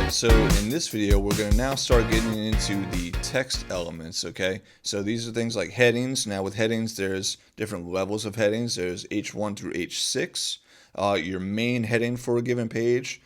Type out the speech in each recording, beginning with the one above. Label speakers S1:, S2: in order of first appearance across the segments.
S1: So in this video, we're going to now start getting into the text elements, okay? So these are things like headings. Now with headings, there's different levels of headings. There's H1 through H6. Your main heading for a given page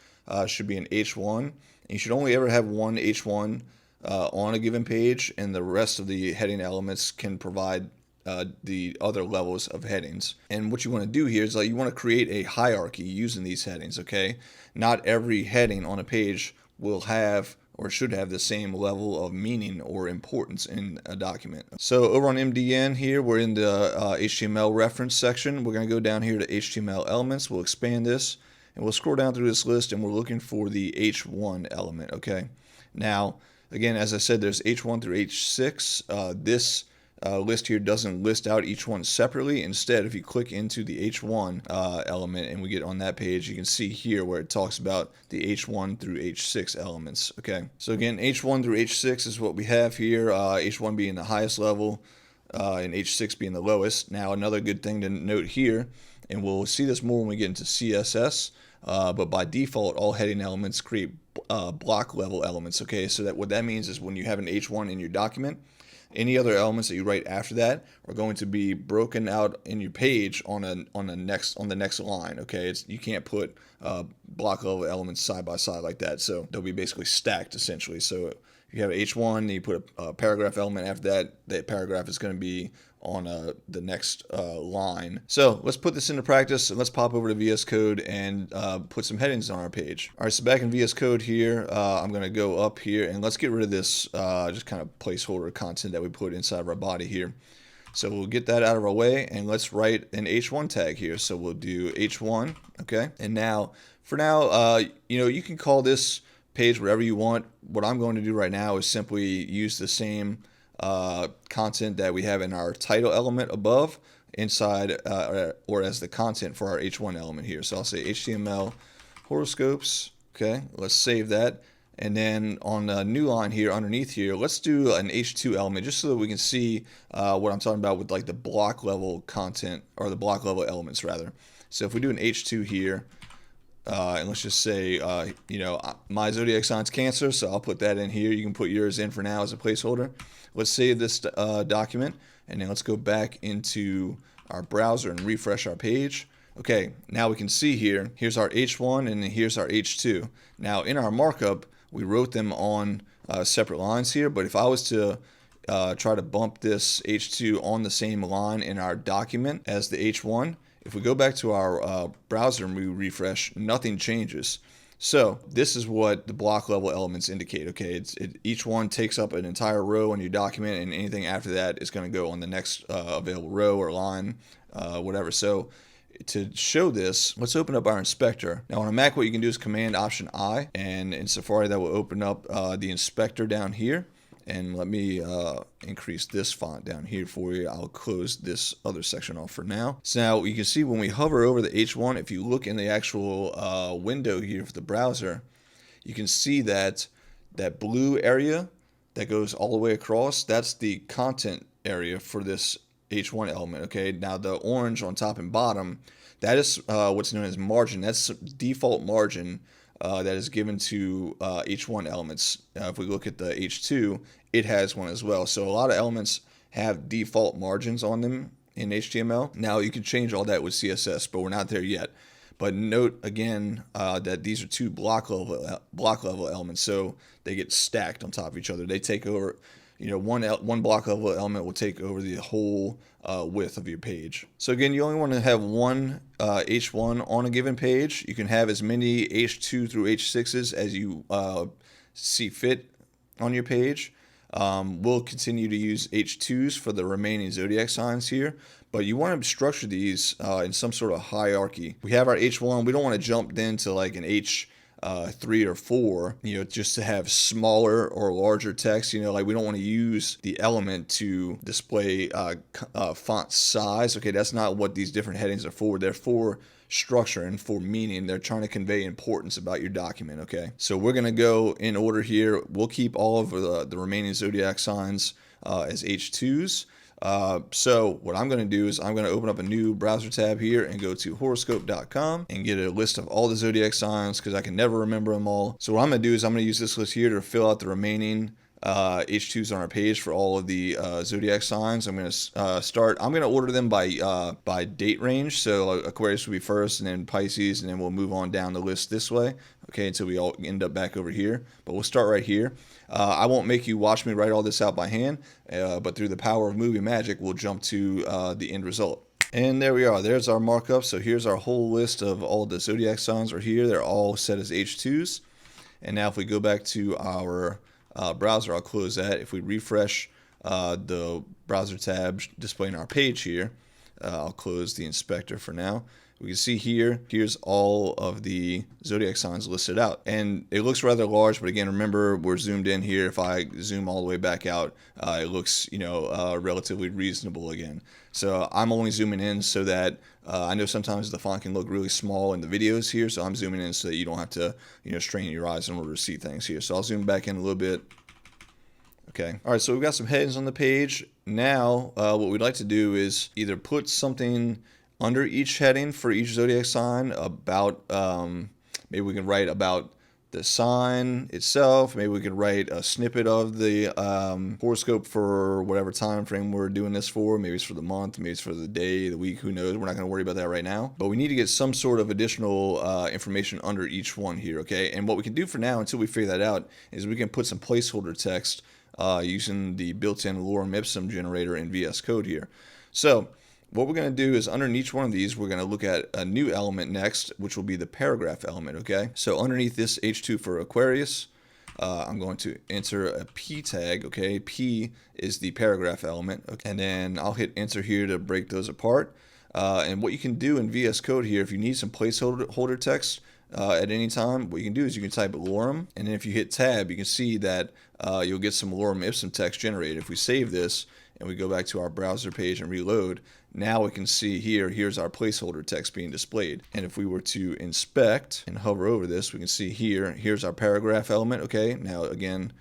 S1: should be an H1. You should only ever have one H1 on a given page, and the rest of the heading elements can provide the other levels of headings. And what you want to do here is you want to create a hierarchy using these headings, okay? Not every heading on a page will have or should have the same level of meaning or importance in a document. So over on MDN here, we're in the HTML reference section. We're going to go down here to HTML elements. We'll expand this and we'll scroll down through this list, and we're looking for the H1 element, okay? Now, again, as I said, there's H1 through H6. This list here doesn't list out each one separately. Instead, if you click into the H1 element and we get on that page, you can see here where it talks about the H1 through H6 elements. Okay, so again, H1 through H6 is what we have here, H1 being the highest level and H6 being the lowest. Now, another good thing to note here, and we'll see this more when we get into CSS, but by default, all heading elements create block level elements. Okay, so that what that means is when you have an H1 in your document, any other elements that you write after that are going to be broken out in your page on the next line. Okay, you can't put block level elements side by side like that, so they'll be basically stacked essentially. So if you have H1 and you put a paragraph element after that, that paragraph is going to be on the next line. So let's put this into practice, and let's pop over to VS Code and put some headings on our page. All right, so back in VS Code here, I'm going to go up here and let's get rid of this just kind of placeholder content that we put inside of our body here. So we'll get that out of our way, and let's write an H1 tag here. So we'll do H1, okay? And now, for now, you can call this page whatever you want. What I'm going to do right now is simply use the same content that we have in our title element above inside or as the content for our H1 element here. So I'll say HTML horoscopes. Okay, let's save that. And then on the new line here underneath here, let's do an H2 element just so that we can see what I'm talking about with like the block level content, or the block level elements rather. So if we do an H2 here, and let's just say, my zodiac sign's Cancer, so I'll put that in here. You can put yours in for now as a placeholder. Let's save this document, and then let's go back into our browser and refresh our page. Okay, now we can see here, here's our H1 and here's our H2. Now in our markup, we wrote them on separate lines here, but if I was to try to bump this H2 on the same line in our document as the H1, if we go back to our browser and we refresh, nothing changes. So this is what the block level elements indicate. Okay, each one takes up an entire row in your document, and anything after that is going to go on the next available row or line, whatever. So to show this, let's open up our inspector. Now on a Mac, what you can do is Command Option I, and in Safari that will open up the inspector down here. And let me increase this font down here for you. I'll close this other section off for now. So now you can see when we hover over the H1, if you look in the actual window here for the browser, you can see that blue area that goes all the way across, that's the content area for this H1 element. Okay, now the orange on top and bottom, that is what's known as margin. That's default margin that is given to H1 elements. If we look at the H2, it has one as well. So a lot of elements have default margins on them in HTML. Now you can change all that with CSS, but we're not there yet. But note again that these are two block level elements, so they get stacked on top of each other. They take over. One block level element will take over the whole width of your page. So again, you only want to have one H1 on a given page. You can have as many H2 through H6s as you see fit on your page. We'll continue to use H2s for the remaining zodiac signs here, but you want to structure these in some sort of hierarchy. We have our H1. We don't want to jump then to like an H3 or 4, just to have smaller or larger text. Like we don't want to use the element to display font size. Okay, that's not what these different headings are for. They're for structure and for meaning. They're trying to convey importance about your document. Okay, so we're going to go in order here. We'll keep all of the remaining zodiac signs as H2s. So what I'm going to do is I'm going to open up a new browser tab here and go to horoscope.com and get a list of all the zodiac signs because I can never remember them all. So what I'm going to do is I'm going to use this list here to fill out the remaining H2s on our page for all of the zodiac signs. I'm going to I'm going to order them by date range. So Aquarius will be first, and then Pisces, and then we'll move on down the list this way. Okay, until we all end up back over here. But we'll start right here. I won't make you watch me write all this out by hand, but through the power of movie magic, we'll jump to the end result. And there we are. There's our markup. So here's our whole list of all the zodiac signs right here. They're all set as H2s. And now if we go back to our browser, I'll close that. If we refresh the browser tab displaying our page here, I'll close the inspector for now. We can see here's all of the zodiac signs listed out. And it looks rather large, but again, remember, we're zoomed in here. If I zoom all the way back out, it looks, relatively reasonable again. So I'm only zooming in so that I know sometimes the font can look really small in the videos here, so I'm zooming in so that you don't have to, strain your eyes in order to see things here. So I'll zoom back in a little bit. Okay. All right, so we've got some headings on the page. Now, what we'd like to do is either put something under each heading for each zodiac sign about, maybe we can write about the sign itself. Maybe we could write a snippet of the horoscope for whatever time frame we're doing this for. Maybe it's for the month, maybe it's for the day, the week, who knows. We're not going to worry about that right now. But we need to get some sort of additional information under each one here, okay? And what we can do for now, until we figure that out, is we can put some placeholder text using the built-in lorem ipsum generator in VS Code here. So what we're going to do is underneath each one of these, we're going to look at a new element next, which will be the paragraph element, okay? So underneath this H2 for Aquarius, I'm going to enter a P tag, okay? P is the paragraph element, okay? And then I'll hit enter here to break those apart. And what you can do in VS Code here, if you need some placeholder text at any time, what you can do is you can type lorem, and then if you hit tab, you can see that you'll get some lorem ipsum text generated. If we save this and we go back to our browser page and reload, now we can see here's our placeholder text being displayed. And if we were to inspect and hover over this, we can see here's our paragraph element, okay? Now again,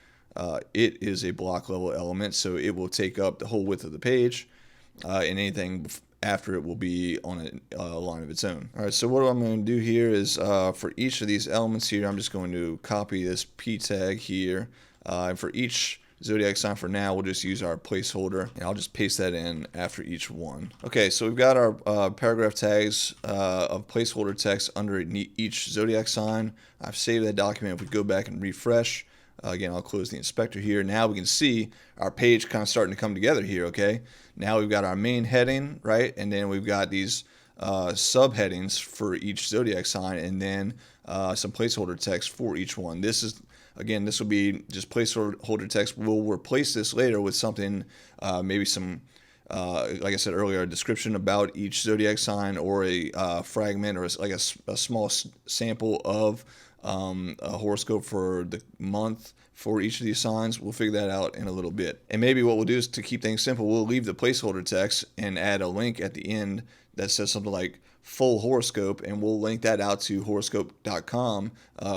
S1: it is a block level element, so it will take up the whole width of the page, and anything after it will be on a line of its own. All right, so what I'm going to do here is for each of these elements here, I'm just going to copy this P tag here, and for each zodiac sign for now, we'll just use our placeholder, and I'll just paste that in after each one. Okay, so we've got our paragraph tags of placeholder text under each zodiac sign. I've saved that document. If we go back and refresh, again, I'll close the inspector here. Now we can see our page kind of starting to come together here, okay? Now we've got our main heading, right? And then we've got these subheadings for each zodiac sign, and then some placeholder text for each one. This will be just placeholder text. We'll replace this later with something, maybe some, like I said earlier, a description about each zodiac sign, or a fragment, or like a small sample of a horoscope for the month for each of these signs. We'll figure that out in a little bit. And maybe what we'll do is, to keep things simple, we'll leave the placeholder text and add a link at the end that says something like full horoscope, and we'll link that out to horoscope.com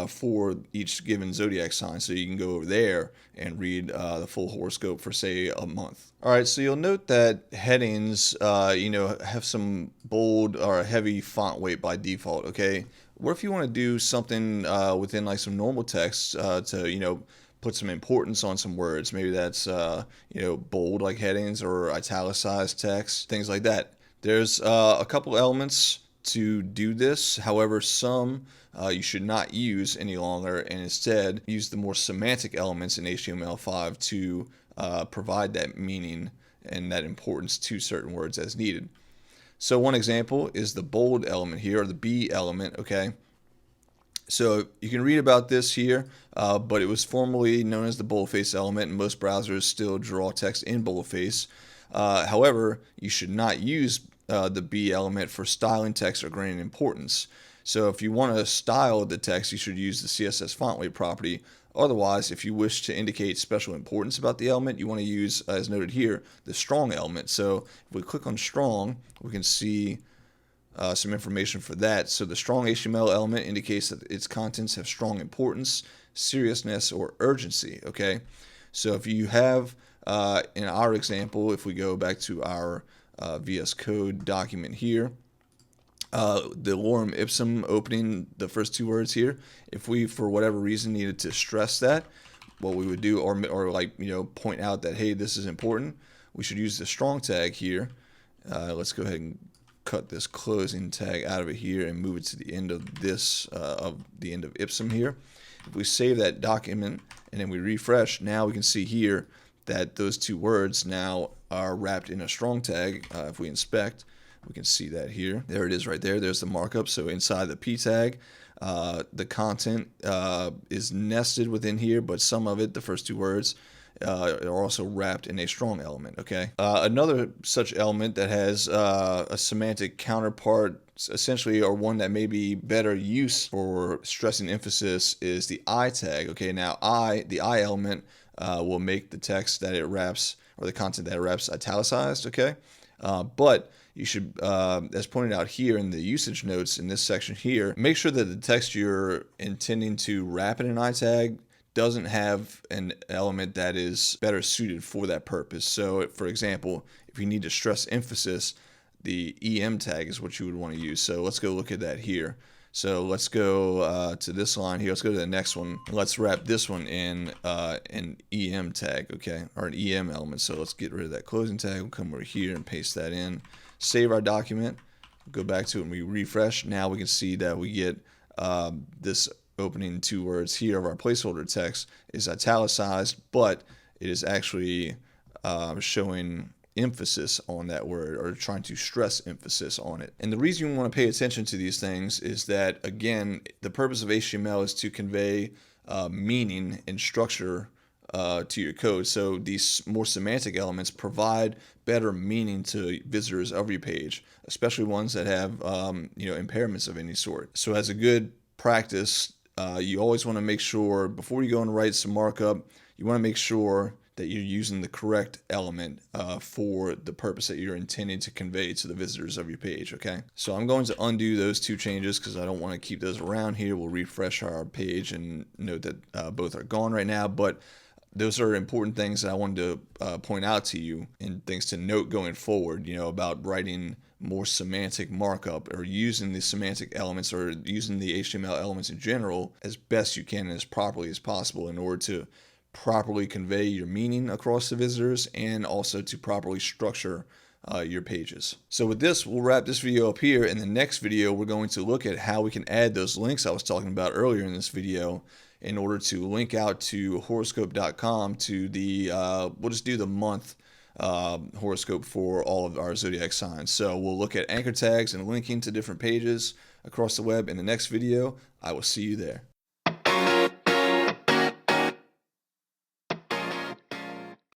S1: for each given zodiac sign, so you can go over there and read the full horoscope for, say, a month. All right, so you'll note that headings, have some bold or heavy font weight by default, okay? What if you want to do something within like some normal text to, put some importance on some words? Maybe that's, bold like headings, or italicized text, things like that. There's a couple elements to do this. However, some you should not use any longer, and instead use the more semantic elements in HTML5 to provide that meaning and that importance to certain words as needed. So one example is the bold element here, or the B element, okay? So you can read about this here, but it was formerly known as the boldface element, and most browsers still draw text in boldface. However, you should not use the B element for styling text or granting importance. So if you want to style the text, you should use the CSS font weight property. Otherwise, if you wish to indicate special importance about the element, you want to use, as noted here, the strong element. So if we click on strong, we can see some information for that. So the strong HTML element indicates that its contents have strong importance, seriousness, or urgency, okay? So if you have In our example, if we go back to our VS Code document here, the lorem ipsum opening, the first two words here, if we for whatever reason needed to stress that, what we would do, or like, you know, point out that, hey, this is important, we should use the strong tag here. Let's go ahead and cut this closing tag out of it here and move it to the end of this, of the end of ipsum here. If we save that document and then we refresh, now we can see here that those two words now are wrapped in a strong tag. If we inspect, we can see that here. There it is right there. There's the markup. So inside the p tag, the content is nested within here, but some of it, the first two words, are also wrapped in a strong element. Okay. Another such element that has a semantic counterpart, essentially, or one that may be better use for stressing emphasis, is the I tag. Okay. Now the I element will make the text that it wraps, or the content that it wraps, italicized. Okay. But you should, as pointed out here in the usage notes in this section here, make sure that the text you're intending to wrap in an I tag doesn't have an element that is better suited for that purpose. So, for example, if you need to stress emphasis, the EM tag is what you would want to use. So let's go look at that here. So let's go to this line here. Let's go to the next one. Let's wrap this one in an EM tag, okay, or an EM element. So let's get rid of that closing tag. We'll come over here and paste that in. Save our document. Go back to it and we refresh. Now we can see that we get this opening two words here of our placeholder text is italicized, but it is actually showing emphasis on that word, or trying to stress emphasis on it. And the reason you want to pay attention to these things is that, again, the purpose of HTML is to convey meaning and structure to your code. So these more semantic elements provide better meaning to visitors of your page, especially ones that have you know, impairments of any sort. So as a good practice, you always want to make sure, before you go and write some markup, you want to make sure that you're using the correct element for the purpose that you're intending to convey to the visitors of your page. Okay, so I'm going to undo those two changes because I don't want to keep those around here. We'll refresh our page and note that both are gone right now, but those are important things that I wanted to point out to you, and things to note going forward, you know, about writing more semantic markup, or using the semantic elements, or using the HTML elements in general as best you can and as properly as possible, in order to properly convey your meaning across the visitors, and also to properly structure your pages. So with this, we'll wrap this video up here. In the next video, we're going to look at how we can add those links I was talking about earlier in this video, in order to link out to horoscope.com to the, we'll just do the month horoscope for all of our zodiac signs. So we'll look at anchor tags and linking to different pages across the web in the next video. I will see you there.